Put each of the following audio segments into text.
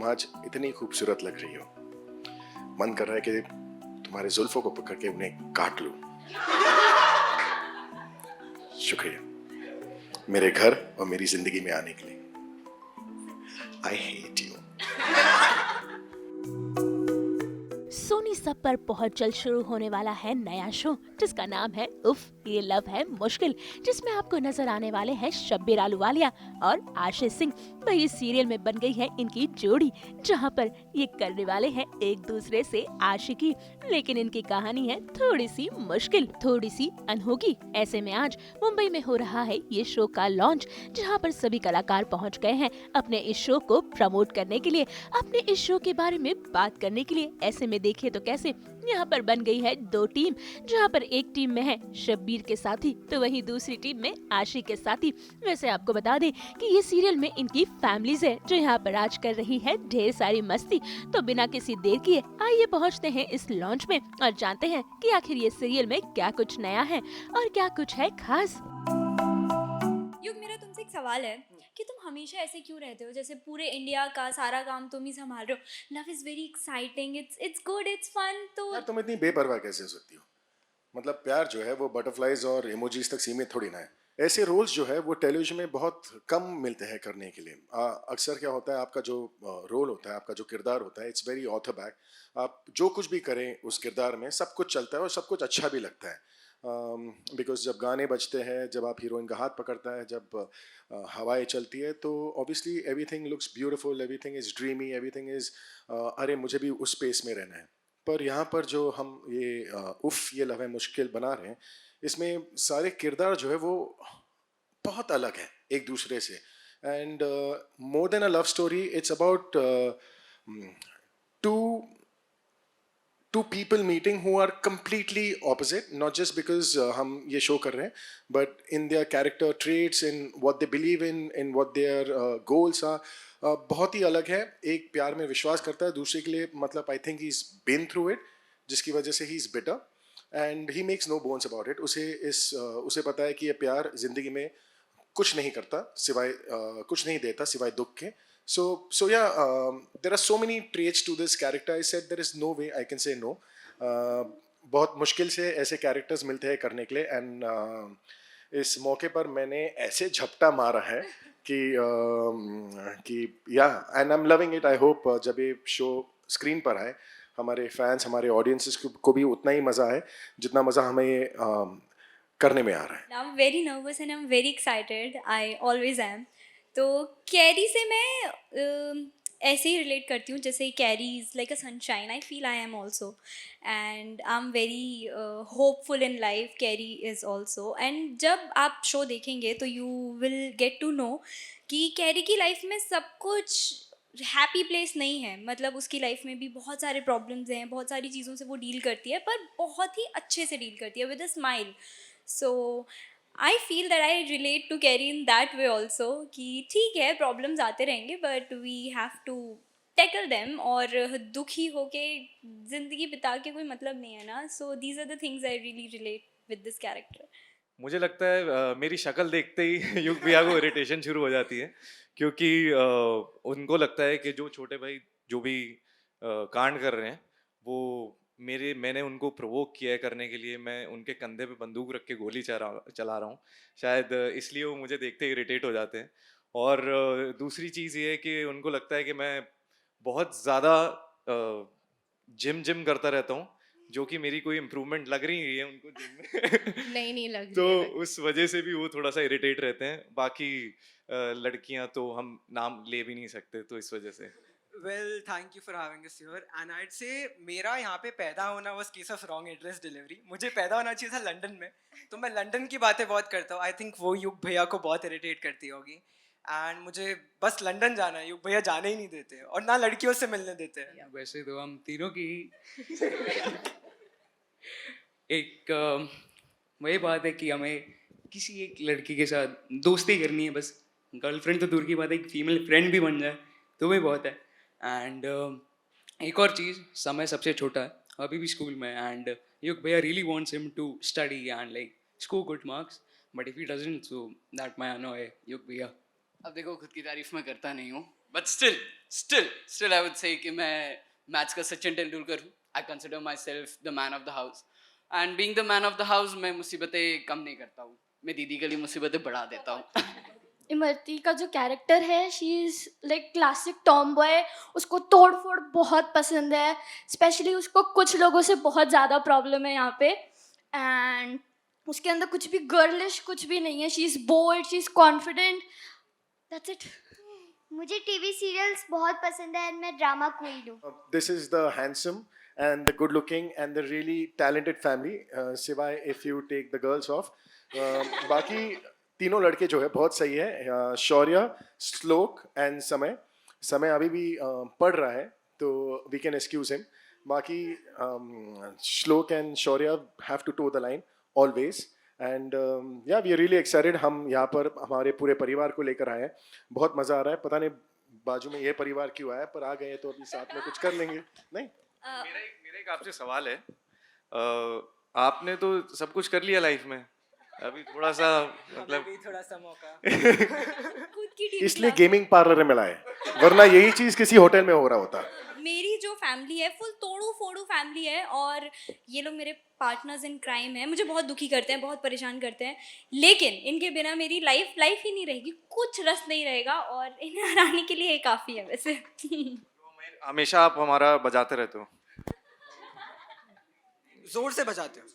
आज इतनी खूबसूरत लग रही हो, मन कर रहा है कि तुम्हारे जुल्फों को पकड़ के उन्हें काट लूं। शुक्रिया मेरे घर और मेरी जिंदगी में आने के लिए। I hate you. सोनी सब पर बहुत जल्द शुरू होने वाला है नया शो जिसका नाम है उफ ये लव है मुश्किल, जिसमें आपको नजर आने वाले हैं शब्बीर आहलूवालिया और आशीष सिंह। वही सीरियल में बन गई है इनकी जोड़ी, जहां पर ये करने वाले हैं एक दूसरे से आशिकी, लेकिन इनकी कहानी है थोड़ी सी मुश्किल, थोड़ी सी अनहोगी। ऐसे में आज मुंबई में हो रहा है ये शो का लॉन्च, जहां पर सभी कलाकार पहुंच गए हैं अपने इस शो को प्रमोट करने के लिए, अपने इस शो के बारे में बात करने के लिए। ऐसे में देखिए तो कैसे यहाँ पर बन गई है दो टीम, जहाँ पर एक टीम में है शब्बीर के साथी तो वहीं दूसरी टीम में आशिक के साथी। वैसे आपको बता दें कि ये सीरियल में इनकी फैमिलीज है जो यहाँ पर आज कर रही है ढेर सारी मस्ती। तो बिना किसी देर किए आइए पहुँचते हैं इस लॉन्च में और जानते हैं कि आखिर ये सीरियल में क्या कुछ नया है और क्या कुछ है खास। युग, मेरा तुमसे एक सवाल है कि तुम हमेशा ऐसे क्यों रहते हो जैसे पूरे इंडिया का सारा काम तुम ही संभाल रहे हो। Love is very exciting, it's good, it's fun. तो यार तुम इतनी बेपरवाह कैसे हो सकती हो? मतलब प्यार जो है वो बटरफ्लाइज और इमोजीज तक सीमित थोड़ी ना है। ऐसे रोल्स जो है वो टेलीविजन में बहुत कम मिलते हैं करने के लिए। अक्सर क्या होता है, आपका जो रोल होता है, आपका जो किरदार होता है, इट्स वेरी ऑथर बैक। आप जो कुछ भी करें उस किरदार में सब कुछ चलता है और सब कुछ अच्छा भी लगता है। बिकॉज जब गाने बजते हैं, जब आप हीरोइन का हाथ पकड़ता है, जब हवाएं चलती है, तो obviously everything looks beautiful, everything is dreamy, everything is अरे मुझे भी उस स्पेस में रहना है। पर यहाँ पर जो हम ये उफ ये लव है मुश्किल बना रहे हैं, इसमें सारे किरदार जो है वो बहुत अलग है एक दूसरे से। And more than a love story, it's about to two people meeting who are completely opposite, not just because हम ये show कर रहे हैं, but in their character traits, in what they believe in what their goals are, बहुत ही अलग है। एक प्यार में विश्वास करता है, दूसरे के लिए मतलब I think he's been through it, जिसकी वजह से he's bitter and he makes no bones about it। उसे पता है कि ये प्यार जिंदगी में कुछ नहीं करता सिवाय कुछ नहीं देता सिवाय दुख के। So yeah, there are so many traits to this character. I said there is no way I can say no. बहुत मुश्किल से ऐसे कैरेक्टर्स मिलते हैं करने के लिए, एंड इस मौके पर मैंने ऐसे झपटा मारा है कि या and I am loving it. I hope जब ये शो स्क्रीन पर आए, हमारे फैंस, हमारे ऑडियंसेस को भी उतना ही मज़ा आए जितना मज़ा हमें ये करने में आ रहा है। I am very nervous and I am very excited, I always am. तो कैरी से मैं ऐसे ही रिलेट करती हूँ जैसे Kairi is like a sunshine, I feel I am also, and I am very hopeful in life. Kairi is also, and जब आप शो देखेंगे तो you will get to know कि कैरी की लाइफ में सब कुछ हैप्पी प्लेस नहीं है। मतलब उसकी लाइफ में भी बहुत सारे प्रॉब्लम्स हैं, बहुत सारी चीज़ों से वो डील करती है, पर बहुत ही अच्छे से डील करती है with a smile. So I feel that I relate to Kairi in that way also कि ठीक है, प्रॉब्लम्स आते रहेंगे but we have to tackle them, और दुखी होके ज़िंदगी बिता के कोई मतलब नहीं है ना। So these are the things I really relate with this character. मुझे लगता है मेरी शक्ल देखते ही युग भैया को इरिटेशन शुरू हो जाती है, क्योंकि उनको लगता है कि जो छोटे भाई जो भी कांड कर रहे हैं वो मैंने उनको प्रोवोक किया है करने के लिए। मैं उनके कंधे पे बंदूक रख के गोली चला रहा हूँ, शायद इसलिए वो मुझे देखते ही इरिटेट हो जाते हैं। और दूसरी चीज़ ये है कि उनको लगता है कि मैं बहुत ज़्यादा जिम करता रहता हूँ, जो कि मेरी कोई इम्प्रूवमेंट लग रही है उनको जिम में। नहीं लग तो रही है। उस वजह से भी वो थोड़ा सा इरिटेट रहते हैं। बाकी लड़कियां तो हम नाम ले भी नहीं सकते, तो इस वजह से। Well, thank you for having us here. And I'd say मेरा यहाँ पे पैदा होना was case of wrong address delivery. मुझे पैदा होना चाहिए था लंदन में, तो मैं लंदन की बातें बहुत करता हूँ। आई थिंक वो युग भैया को बहुत इरिटेट करती होगी। एंड मुझे बस लंदन जाना है, युग भैया जाने ही नहीं देते और ना लड़कियों से मिलने देते हैं। वैसे तो हम तीनों की एक वही बात है कि हमें किसी एक लड़की के साथ दोस्ती करनी है, बस गर्लफ्रेंड तो दूर की बात है, एक फीमेल फ्रेंड भी बन जाए तो भी बहुत है। एंड एक और चीज़, समय सबसे छोटा है, अभी भी स्कूल में, एंड युग भैया really wants him to study and like score good marks, but if he doesn't, so that may annoy Yug भैया। अब देखो, खुद की तारीफ मैं करता नहीं हूँ, but still I would say कि मैं मैच का सचिन तेंदुलकर हूँ. I consider my self the man of the house, and being the man of the house मैं मुसीबतें कम नहीं करता हूँ, मैं दीदी के लिए मुसीबतें बढ़ा देता हूँ. इमरती का जो कैरेक्टर है, she is like classic Tom boy. उसको तोड़ फोड़ बहुत पसंद है. स्पेशली उसको कुछ लोगों से बहुत ज़्यादा प्रॉब्लम है यहाँ पे. एंड उसके अंदर कुछ भी गर्लिश कुछ भी नहीं है. She is bold, she is confident. That's it. मुझे टीवी सीरियल्स बहुत पसंद है एंड मैं ड्रामा क्वीन हूँ. This is the handsome and the good looking and the really talented family, सिवाय if you take the girls off. बाकी तीनों लड़के जो है बहुत सही है. शौर्य, श्लोक एंड समय. समय अभी भी पढ़ रहा है तो वी कैन एक्सक्यूज हिम. बाकी Shlok and Shaurya have to toe the line always. And yeah we are really excited. हम यहाँ पर हमारे पूरे परिवार को लेकर आए हैं. बहुत मज़ा आ रहा है. पता नहीं बाजू में ये परिवार क्यों आया, पर आ गए तो अभी साथ में कुछ कर लेंगे. नहीं, मेरा एक आपसे सवाल है. आपने तो सब कुछ कर लिया लाइफ में, अभी थोड़ा सा मतलब अभी थोड़ा सा मौका. खुद की टीम इसलिए गेमिंग पार्लर में लाए, वरना यही चीज़ किसी होटल में हो रहा होता. मेरी जो फैमिली है फुल तोड़ू फोड़ू फैमिली है, और ये लोग मेरे पार्टनर्स इन क्राइम हैं. मुझे बहुत दुखी करते हैं, बहुत परेशान करते हैं, लेकिन इनके बिना मेरी लाइफ ही नहीं रहेगी. कुछ रस नहीं रहेगा, और इन्हें हराने के लिए ये काफ़ी है वैसे. हमेशा आप हमारा बजाते रहते हो. जोर से बजाते हो.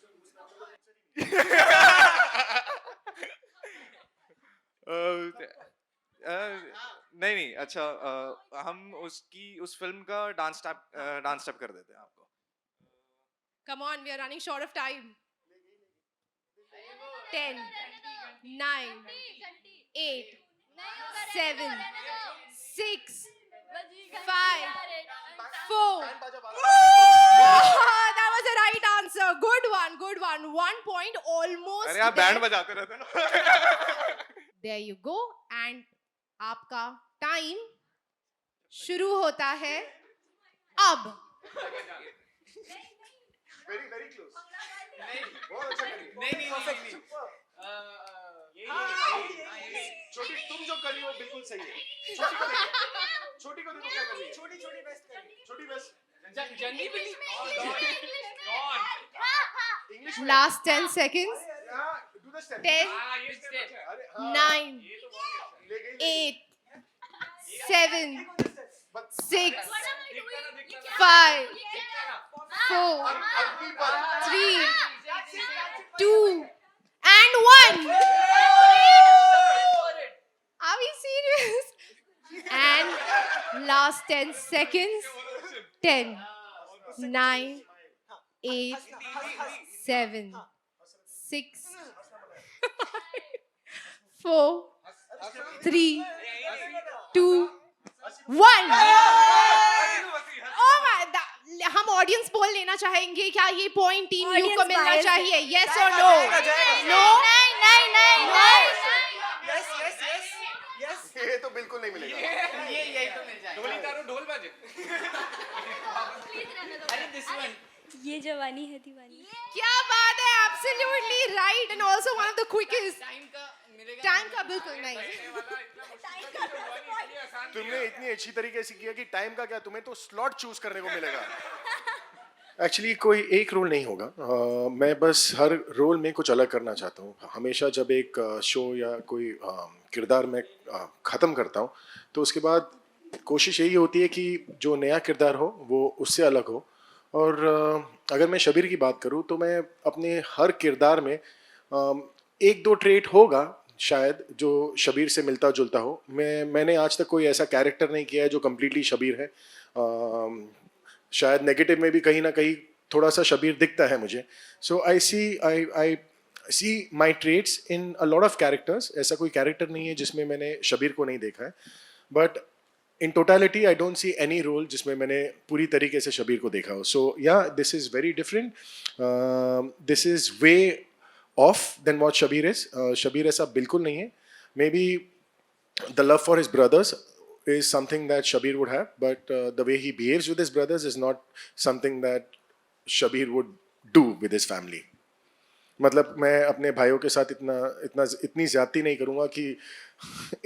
नहीं अच्छा, हम उस फिल्म का डांस स्टेप कर देते हैं आपको. Come on, we are running short of time. 10, 9, 8, 7, 6, 5, 4. That was the right answer. Good one, good one. 1 point almost. अरे आप बैंड बजाते रहते हो ना. There you go. And आपका टाइम शुरू होता है अब. Very very close. बहुत अच्छा करी. नहीं. छोटी तुम जो कर रही हो बिल्कुल सही है. छोटी को देखो. छोटी को देखो क्या कर रही है. छोटी बेस्ट कर. छोटी बस generally English. Last 10 seconds. Do the step. 10, अरे हाँ. 9, ले गई. 8, 7, 6, 5, 4, 3, 2, and 1. Are we serious? And last 10 seconds. 10, 9, 8, 7, 6, 4, 3, 2, 1. हम ऑडियंस पोल लेना चाहेंगे. क्या ये पॉइंट टीम यू को मिलना bias चाहिए? यस और नो? नो. यस. ये तो बिल्कुल नहीं मिलेगा. यही तो मिल जाएगा. ढोली तारो ढोल बाजे. अरे दिस वन. ये जवानी है दीवानी. क्या बात है. Absolutely right. And also one of the quickest. Time का बिल्कुल नहीं. तुमने इतनी अच्छी तरीके से किया कि टाइम का क्या, तुम्हें तो स्लॉट चूज करने को मिलेगा. एक्चुअली कोई एक रोल नहीं होगा. मैं बस हर रोल में कुछ अलग करना चाहता हूँ. हमेशा जब एक शो या कोई किरदार मैं ख़त्म करता हूँ तो उसके बाद कोशिश यही होती है कि जो नया किरदार हो वो उससे अलग हो. और अगर मैं शबीर की बात करूँ तो मैं अपने हर किरदार में एक दो ट्रेट होगा शायद जो शबीर से मिलता जुलता हो. मैंने आज तक कोई ऐसा कैरेक्टर नहीं किया है जो कम्प्लीटली शबीर है. शायद नेगेटिव में भी कहीं ना कहीं थोड़ा सा शबीर दिखता है मुझे. So I see my traits in a lot of characters. ऐसा कोई कैरेक्टर नहीं है जिसमें मैंने शबीर को नहीं देखा है. But in totality I don't see any role जिसमें मैंने पूरी तरीके से शबीर को देखा हो. So yeah this is very different. This is way off than what Shabir is. Shabir ऐसा बिल्कुल नहीं है. Maybe the love for his brothers is something that Shabir would have, but the way he behaves with his brothers is not something that Shabir would do with his family. मतलब मैं अपने भाइयों के साथ इतनी ज़्यादती नहीं करूँगा कि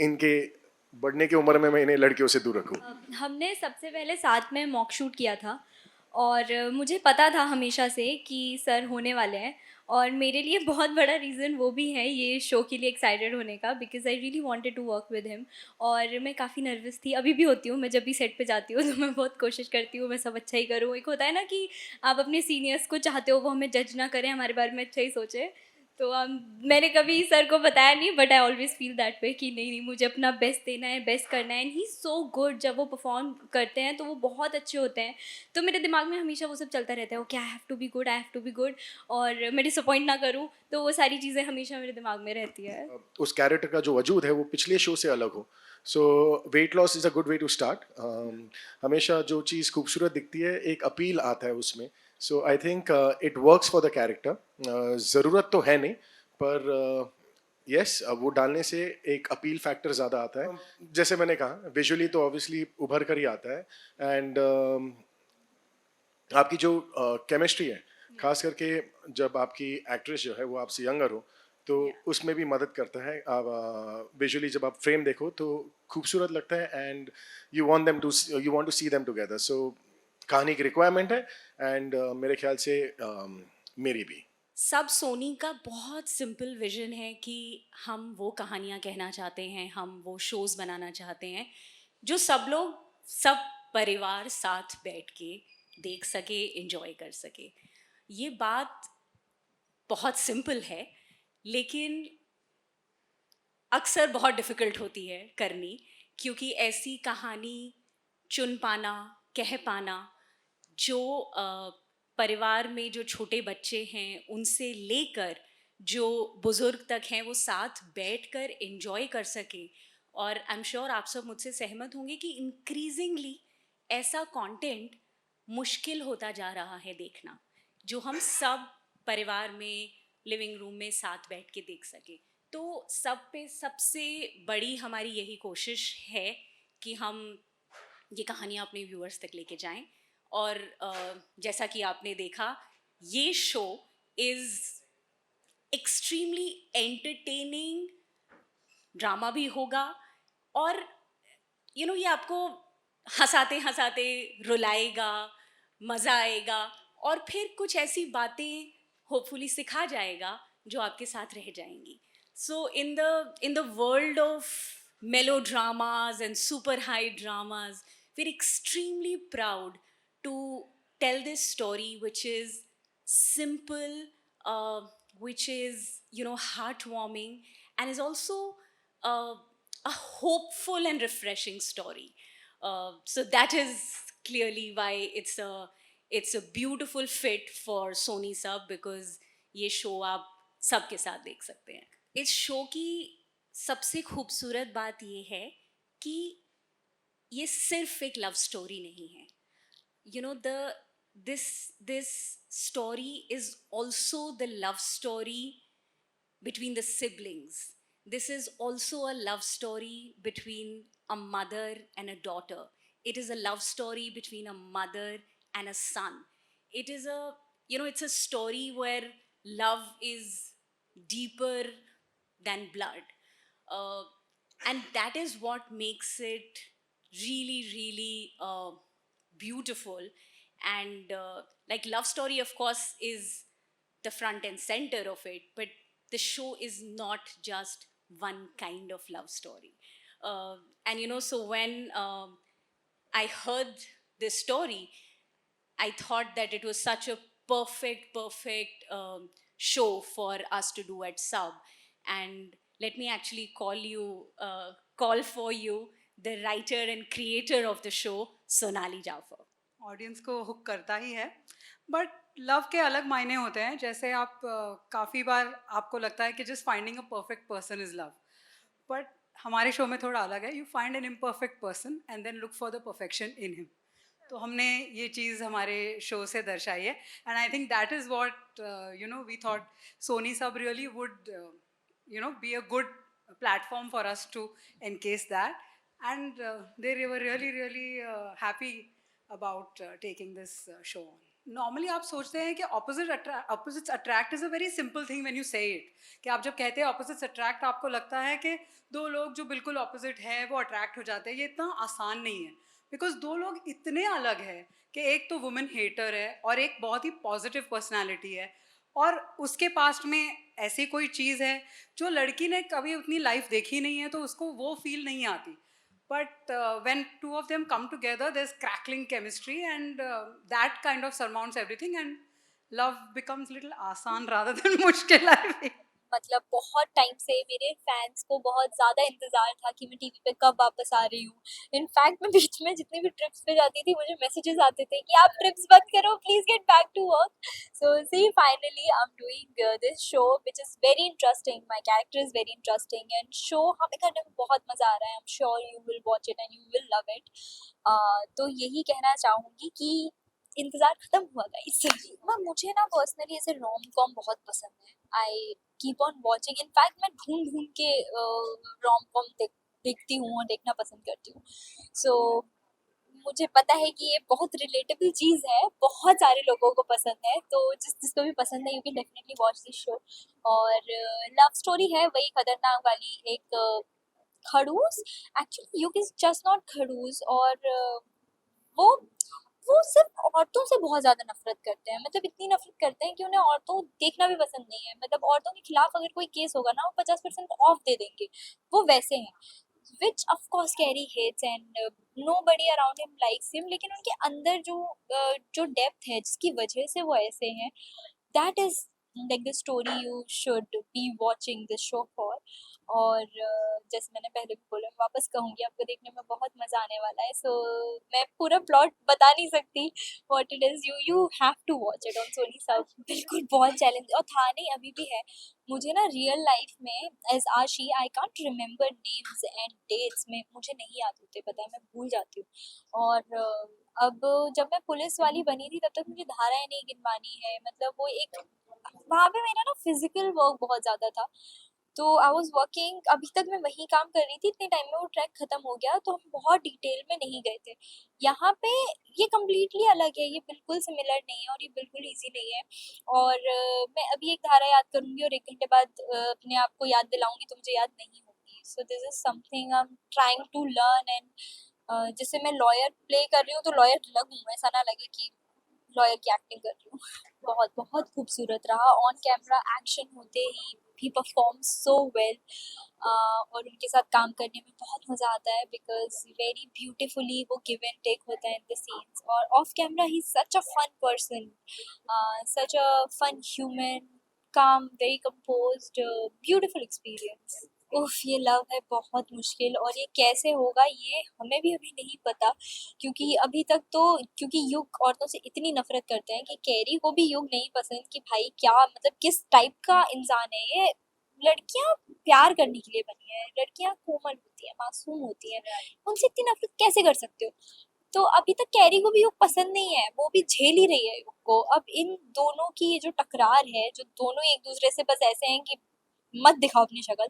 इनके बढ़ने की उम्र में मैं इन्हें लड़कियों से दूर रखूं? हमने सबसे पहले साथ में मॉक शूट किया था और मुझे पता था हमेशा से कि सर होने वाले हैं और मेरे लिए बहुत बड़ा रीज़न वो भी है ये शो के लिए एक्साइटेड होने का because I really wanted to work with him. और मैं काफ़ी नर्वस थी, अभी भी होती हूँ। मैं जब भी सेट पे जाती हूँ तो मैं बहुत कोशिश करती हूँ मैं सब अच्छा ही करूँ। एक होता है ना कि आप अपने सीनियर्स को चाहते हो वो हमें जज ना करें, हमारे बारे में अच्छा ही सोचे। तो मैंने कभी सर को बताया नहीं but I always feel that वे कि नहीं नहीं मुझे अपना बेस्ट देना है, बेस्ट करना है। एंड ही सो गुड, जब वो परफॉर्म करते हैं तो वो बहुत अच्छे होते हैं। तो मेरे दिमाग में हमेशा वो सब चलता रहता है, okay I have to be good, I have to be good, और मैं डिसअपॉइंट ना करूँ। तो वो सारी चीज़ें हमेशा मेरे दिमाग में रहती है। उस कैरेक्टर का जो वजूद है वो पिछले शो से अलग हो। So weight loss is a good way to start. हमेशा जो चीज़ खूबसूरत दिखती है एक अपील आता है उसमें। So I think it works for the character. ज़रूरत तो है नहीं पर यस वो डालने से एक अपील फैक्टर ज़्यादा आता है। जैसे मैंने कहा विजुअली तो ऑब्वियसली उभर कर ही आता है। एंड आपकी जो केमिस्ट्री है खास करके जब आपकी एक्ट्रेस जो है वो आपसे यंगर हो तो उसमें भी मदद करता है। आप विजुअली जब आप फ्रेम देखो तो खूबसूरत लगता है and you want to see them together. So कहानी की रिक्वायरमेंट है एंड मेरे ख्याल से मेरी भी। सब सोनी का बहुत सिंपल विजन है कि हम वो कहानियाँ कहना चाहते हैं, हम वो शोज़ बनाना चाहते हैं जो सब लोग, सब परिवार साथ बैठ के देख सके, एंजॉय कर सके। ये बात बहुत सिंपल है लेकिन अक्सर बहुत डिफ़िकल्ट होती है करनी, क्योंकि ऐसी कहानी चुन पाना, कह पाना जो परिवार में जो छोटे बच्चे हैं उनसे लेकर जो बुज़ुर्ग तक हैं वो साथ बैठकर एंजॉय कर सकें। और आई एम श्योर आप सब मुझसे सहमत होंगे कि इंक्रीजिंगली ऐसा कंटेंट मुश्किल होता जा रहा है देखना, जो हम सब परिवार में लिविंग रूम में साथ बैठ के देख सके। तो सब पे सबसे बड़ी हमारी यही कोशिश है कि हम ये कहानियाँ अपने व्यूअर्स तक लेके जाएं। और जैसा कि आपने देखा ये show is extremely entertaining, drama भी होगा और ये आपको हंसाते हंसाते रुलाएगा, मज़ा आएगा और फिर कुछ ऐसी बातें होपफुली सिखा जाएगा जो आपके साथ रह जाएंगी। So in the world of melodramas and super high dramas, we're extremely proud to tell this story which is simple, which is heartwarming, and is also uh, a hopeful and refreshing story. So that is clearly why it's a beautiful fit for Sony Sub, because ये show आप सबके साथ देख सकते हैं। इस show की सबसे खूबसूरत बात ये है कि ये सिर्फ एक लव स्टोरी नहीं है। this story is also the love story between the siblings. This is also a love story between a mother and a daughter. It is a love story between a mother and a son. It is it's a story where love is deeper than blood. And that is what makes it really, really beautiful. And like love story, of course, is the front and center of it, but the show is not just one kind of love story. And so when I heard this story, I thought that it was such a perfect show for us to do at Sub. And let me actually call for you the writer and creator of the show, Sonali Jaffer. Audience को hook करता ही है, but love के अलग मायने होते हैं। जैसे आप काफ़ी बार आपको लगता है कि just finding a perfect person is love, but हमारे शो में थोड़ा अलग है। You find an imperfect person and then look for the perfection in him. तो हमने ये चीज़ हमारे शो से दर्शाई है and I think that is what we thought Sony SAB really would be a good platform for us to encase that. And they were really happy about taking this show on. Normally आप सोचते हैं कि opposites attract is a very simple thing when you से it, कि आप जब कहते हैं ऑपोजिट्स अट्रैक्ट, आपको लगता है कि दो लोग जो बिल्कुल ऑपोजिट हैं वो अट्रैक्ट हो जाते हैं। ये इतना आसान नहीं है, बिकॉज दो लोग इतने अलग हैं कि एक तो वुमेन हेटर है और एक बहुत ही पॉजिटिव पर्सनैलिटी है, और उसके पास्ट में ऐसी कोई चीज़ है जो लड़की ने कभी उतनी लाइफ देखी नहीं है, तो उसको वो फील नहीं आती। But when two of them come together, there's crackling chemistry, and that kind of surmounts everything, and love becomes little आसान rather than मुश्किल, I feel. मतलब बहुत टाइम से मेरे फैंस को बहुत ज़्यादा इंतज़ार था कि मैं टीवी पे कब वापस आ रही हूँ। इनफैक्ट मैं बीच में जितनी भी ट्रिप्स पे जाती थी मुझे मैसेजेस आते थे कि आप ट्रिप्स बंद करो, please get back to work. So see finally I am doing this show which is very interesting, my character is very interesting and show हमें करने में बहुत मज़ा आ रहा है। I am sure you will watch it and you will love it. तो यही कहना चाहूँगी कि इंतज़ार खत्म हुआ गाइस। मुझे ना पर्सनली ऐसे रोम कॉम बहुत पसंद है। I keep on watching, in fact मैं ढूंढ के रोम कॉम देखती हूँ और देखना पसंद करती हूँ। सो मुझे पता है कि ये बहुत रिलेटेबल चीज़ है, बहुत सारे लोगों को पसंद है, तो जिसको भी पसंद है you can definitely watch this show. और लव स्टोरी है वही खतरनाक वाली, एक खड़ूस, एक्चुअली युग इज जस्ट नॉट खड़ूस, और वो वो सिर्फ औरतों से बहुत ज़्यादा नफरत करते हैं। मतलब इतनी नफरत करते हैं कि उन्हें औरतों को देखना भी पसंद नहीं है। मतलब औरतों के खिलाफ अगर कोई केस होगा ना, वो 50% ऑफ दे देंगे, वो वैसे हैं। Which of course Kairi hates and nobody around him likes him, लेकिन उनके अंदर जो डेप्थ है जिसकी वजह से वो ऐसे हैं, that is like the story you should be watching this show for. और जैसे मैंने पहले भी बोला, मैं वापस कहूँगी आपको देखने में बहुत मज़ा आने वाला है। सो मैं पूरा प्लॉट बता नहीं सकती what it is, you have to watch it on Sony SAB. बिल्कुल बहुत चैलेंज और था नहीं, अभी भी है। मुझे ना रियल लाइफ में as Aashi I can't remember names and dates में, मुझे नहीं याद होते, पता है मैं भूल जाती हूँ। और अब जब मैं पुलिस वाली बनी थी तब तक मुझे धाराएं नहीं गिनवानी है। मतलब वो एक वहाँ पे मेरा ना फिजिकल वर्क बहुत ज़्यादा था, तो आई वॉज वर्किंग, अभी तक मैं वही काम कर रही थी, इतने टाइम में वो ट्रैक खत्म हो गया, तो हम बहुत डिटेल में नहीं गए थे। यहाँ पे ये कम्प्लीटली अलग है, ये बिल्कुल सिमिलर नहीं है और ये बिल्कुल ईजी नहीं है। और मैं अभी एक धारा याद करूँगी और 1 घंटे बाद अपने आप को याद दिलाऊंगी तो मुझे याद नहीं होगी। So this is something I am trying to learn, and जैसे मैं लॉयर प्ले कर रही हूँ तो लॉयर लगूँ, ऐसा ना लगे कि लॉयर की एक्टिंग कर रही हूँ। बहुत बहुत खूबसूरत रहा। ऑन कैमरा एक्शन होते ही परफॉर्म सो वेल, और उनके साथ काम करने में बहुत मज़ा आता है बिकॉज वेरी ब्यूटिफुली वो गिव एंड टेक होता है इन द सीन्स। और off camera he such a fun person, such a fun human, calm, very composed, beautiful experience. उफ, ये लव है बहुत मुश्किल, और ये कैसे होगा ये हमें भी अभी नहीं पता, क्योंकि अभी तक तो, क्योंकि युग औरतों से इतनी नफरत करते हैं कि कैरी को भी युग नहीं पसंद कि भाई क्या मतलब किस टाइप का इंसान है ये। लड़कियां प्यार करने के लिए बनी है, लड़कियां कोमल होती है, मासूम होती है, उनसे इतनी नफरत कैसे कर सकते हो। तो अभी तक कैरी को भी युग पसंद नहीं है, वो भी झेल ही रही है युग को। अब इन दोनों की ये जो टकरार है, जो दोनों एक दूसरे से बस ऐसे हैं कि मत दिखाओ अपनी शक्ल,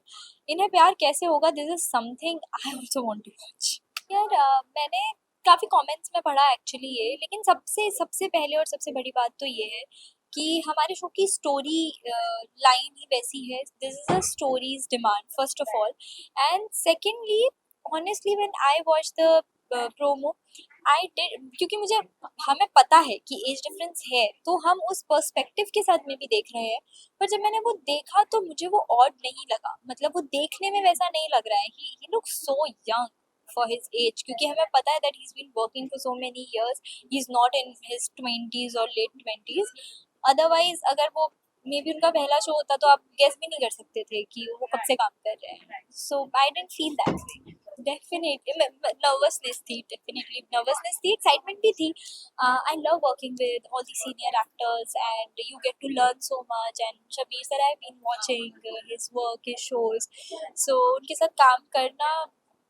इन्हें प्यार कैसे होगा, this is something I also want to watch. यार मैंने काफ़ी कमेंट्स में पढ़ा एक्चुअली ये, लेकिन सबसे सबसे पहले और सबसे बड़ी बात तो ये है कि हमारे शो की स्टोरी लाइन ही वैसी है। This is a stories demand first of all, and secondly honestly when I watch the promo I did, क्योंकि मुझे हमें पता है कि एज डिफरेंस है, तो हम उस पर्सपेक्टिव के साथ में भी देख रहे हैं। पर जब मैंने वो देखा तो मुझे वो ऑड नहीं लगा, मतलब वो देखने में वैसा नहीं लग रहा है। He looks so young for his age, क्योंकि हमें पता है that he is been working for so many years, he is not in his 20s और लेट 20s। अदरवाइज अगर वो मे बी उनका पहला शो होता तो आप गेस भी नहीं कर सकते थे कि वो कब से काम कर रहे हैं। So I didn't feel that way. Definitely nervousness थी, डेफिनेटली नर्वसनेस थी, एक्साइटमेंट भी थी। I love working with all the senior actors and you get to learn so much, and Shabir sir I been watching his work, his shows, so उनके साथ काम करना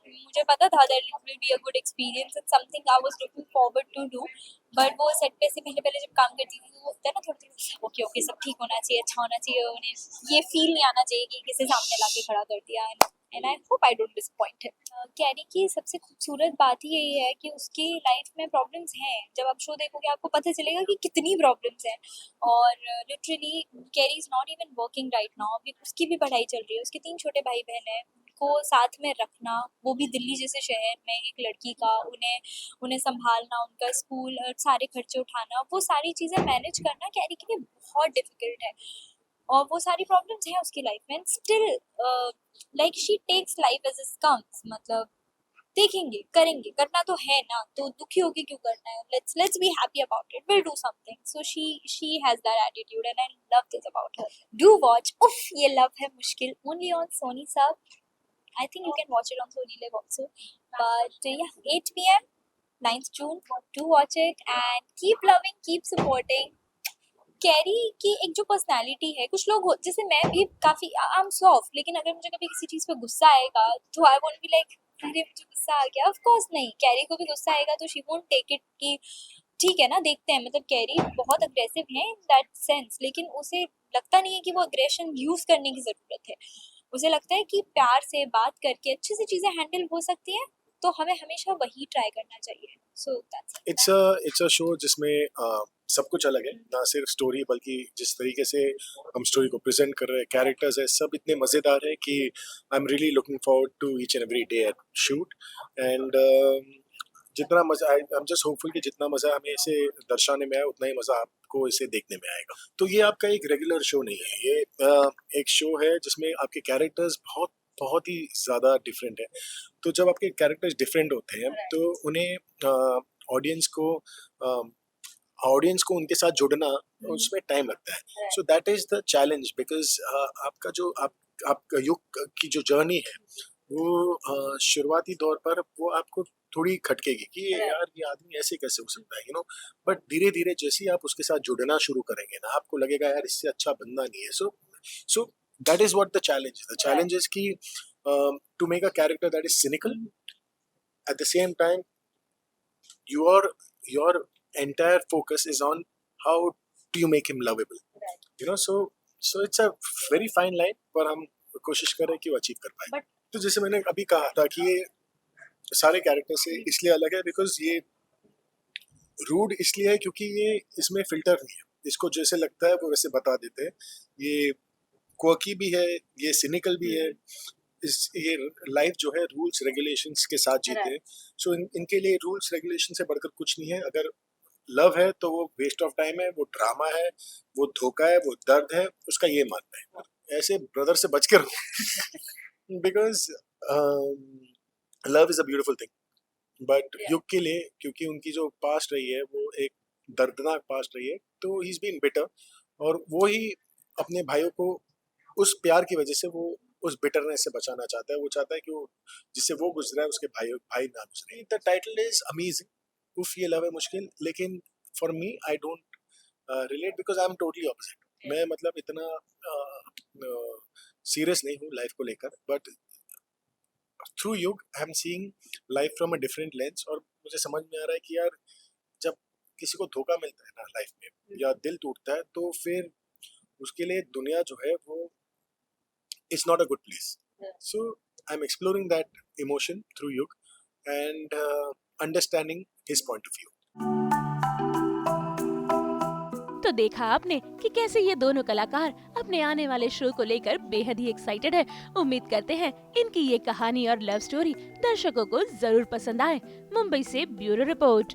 मुझे पता था that it will be a good experience and something I was looking forward to do. But वो set पे से पहले पहले जब काम करती थी तो होता है ना थोड़ा ओके ओके सब ठीक होना चाहिए, अच्छा होना चाहिए, उन्हें ये फील नहीं आना चाहिए कि किसी सामने लाके खड़ा कर दिया। And I hope I don't disappoint him. Carry की सबसे खूबसूरत बात ही यही है कि उसकी लाइफ में प्रॉब्लम्स हैं। जब आप शो देखोगे आपको पता चलेगा कि कितनी प्रॉब्लम्स हैं, और literally carry is not even working right now. अभी उसकी भी पढ़ाई चल रही है, उसके 3 छोटे भाई बहन हैं, को साथ में रखना, वो भी दिल्ली जैसे शहर में एक लड़की का, उन्हें संभालना, उनका स्कूल और सारे खर्चे उठाना, वो सारी चीज़ें मैनेज करना कैरी के लिए बहुत डिफिकल्ट है। और वो सारी प्रॉब्लम्स हैं उसकी लाइफ में, still like she takes life as it comes. मतलब देखेंगे, करेंगे, करना तो है ना, तो दुखी होके क्यों करना है, let's be happy about it, will do something. So she has that attitude and I love this about her. Do watch उफ ये लव है मुश्किल, ओनली ऑन सोनी सब। I think you can watch it on Sony Live also. But yeah, 8 p.m. 9th June. Do watch it and keep loving, keep supporting. Carry की एक जो personality है, कुछ लोग जैसे मैं भी काफ़ी आई एम सॉफ्ट, लेकिन अगर मुझे कभी किसी चीज़ पे गुस्सा आएगा तो आई वोंट बी लाइक अरे मुझे गुस्सा आ गया। ऑफ कोर्स नहीं, कैरी को भी गुस्सा आएगा तो शी वोंट टेक इट कि ठीक है ना, देखते हैं। मतलब कैरी बहुत अग्रेसिव है इन दैट सेंस, लेकिन उसे लगता नहीं है कि वो अग्रेशन यूज़ करने की ज़रूरत है। उसे लगता है कि प्यार से बात करके अच्छे से चीज़ें हैंडल हो सकती हैं, तो हमें हमेशा वही ट्राई करना चाहिए। So that's it's a show जिसमें सब कुछ अलग है, ना सिर्फ स्टोरी बल्कि जिस तरीके से हम स्टोरी को प्रेजेंट कर रहे हैं, कैरेक्टर्स है, सब इतने मज़ेदार है कि I am really looking forward to each and every day at shoot. And जितना मज़ा आई एम जस्ट होपफुल कि जितना मज़ा हमें इसे दर्शाने में आया उतना ही मज़ा आपको इसे देखने में आएगा। तो ये आपका एक रेगुलर शो नहीं है, ये एक शो है जिसमें आपके कैरेक्टर्स बहुत बहुत ही ज़्यादा डिफरेंट है। तो जब आपके कैरेक्टर्स डिफरेंट होते हैं तो उन्हें ऑडियंस को उनके साथ जुड़ना उसमें टाइम लगता है। So that is the challenge, because आपका जो आपका युग की जो जर्नी है वो शुरुआती दौर पर वो आपको थोड़ी खटकेगी कि यार ये आदमी ऐसे कैसे हो सकता है, यू नो। बट धीरे धीरे जैसे ही आप उसके साथ जुड़ना शुरू करेंगे ना, आपको लगेगा यार इससे अच्छा बंदा नहीं है। So that is what the challenge is. The challenge is कि to make a character that is cynical at the same time your entire focus is on how do you make him lovable, you know. So it's a very fine line, पर हम कोशिश कर रहे हैं कि वो achieve कर पाए। तो जैसे मैंने अभी कहा था कि ये सारे कैरेक्टर से इसलिए अलग है बिकॉज ये रूड इसलिए है क्योंकि ये इसमें फिल्टर नहीं है, इसको जैसे लगता है वो वैसे बता देते हैं। ये क्वर्की भी है, ये सिनिकल भी है, ये लाइफ जो है रूल्स रेगुलेशंस के साथ जीते हैं। सो इनके लिए रूल्स रेगुलेशन से बढ़कर कुछ नहीं है। अगर लव है तो वो वेस्ट ऑफ टाइम है, वो ड्रामा है, वो धोखा है, वो दर्द है, उसका ये मानना है। ऐसे ब्रदर से बच कर because love is a beautiful thing, but युग के लिए क्योंकि उनकी जो पास्ट रही है वो एक दर्दनाक पास्ट रही है, तो ही इज बीन बिटर, और वो ही अपने भाइयों को उस प्यार की वजह से वो उस बिटरनेस से बचाना चाहता है। वो चाहता है कि वो जिससे वो गुजरा है उसके भाई ना गुजरे। द टाइटल इज अमेजिंग, उफ ये लव है मुश्किल, लेकिन for me I don't relate because I am totally opposite. मैं मतलब इतना सीरियस नहीं हूँ लाइफ को लेकर, बट थ्रू युग I am seeing life from a different lens, और मुझे समझ में आ रहा है कि यार जब किसी को धोखा मिलता है ना लाइफ में या दिल टूटता है, तो फिर उसके लिए दुनिया जो है वो it's not a good place. So I am exploring that emotion through Yug and understanding his point of view. तो देखा आपने कि कैसे ये दोनों कलाकार अपने आने वाले शो को लेकर बेहद ही एक्साइटेड है। उम्मीद करते हैं इनकी ये कहानी और लव स्टोरी दर्शकों को जरूर पसंद आए। मुंबई से ब्यूरो रिपोर्ट।